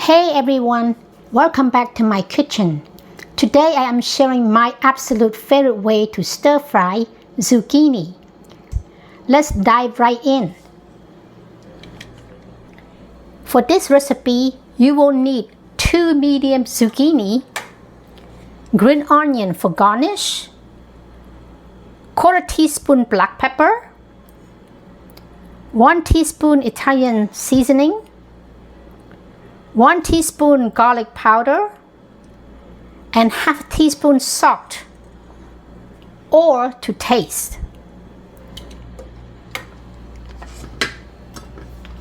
Hey everyone, welcome back to my kitchen. Today I am sharing my absolute favorite way to stir fry zucchini. Let's dive right in. For this recipe, you will need 2 medium zucchini, green onion for garnish, 1/4 teaspoon black pepper, 1 teaspoon Italian seasoning, 1 teaspoon garlic powder, and 1/2 teaspoon salt, or to taste.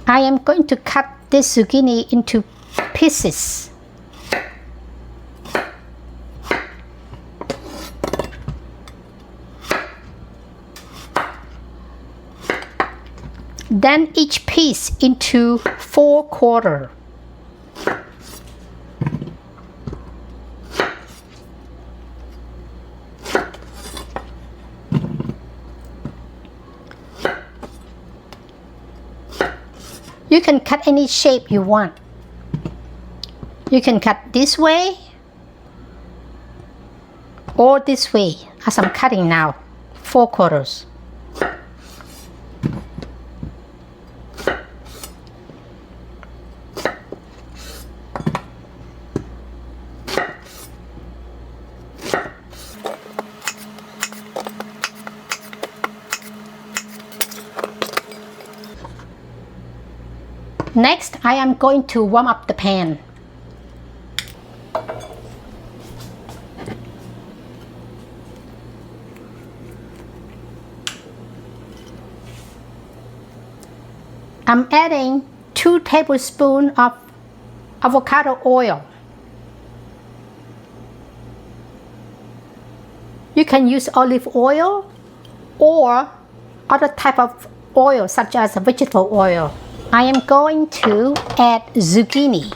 I am going to cut this zucchini into pieces. Then each piece into 4 quarters. You can cut any shape you want. You can cut this way or this way, as I'm cutting now, 4 quarters. Next, I am going to warm up the pan. I'm adding 2 tablespoons of avocado oil. You can use olive oil or other type of oil such as vegetable oil. I am going to add zucchini.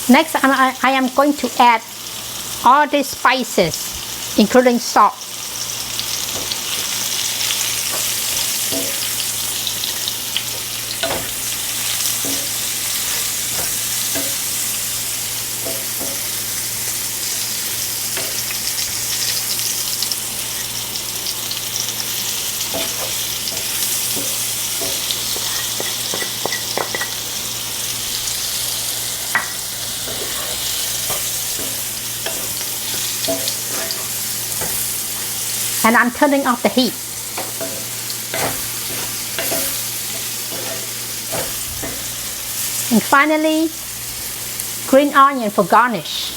Next, I am going to add all the spices, including salt. And I'm turning off the heat. And finally, green onion for garnish.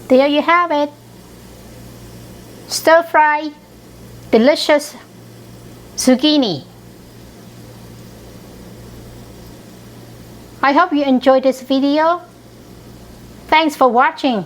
There you have it. Stir fry, delicious zucchini. I hope you enjoyed this video. Thanks for watching.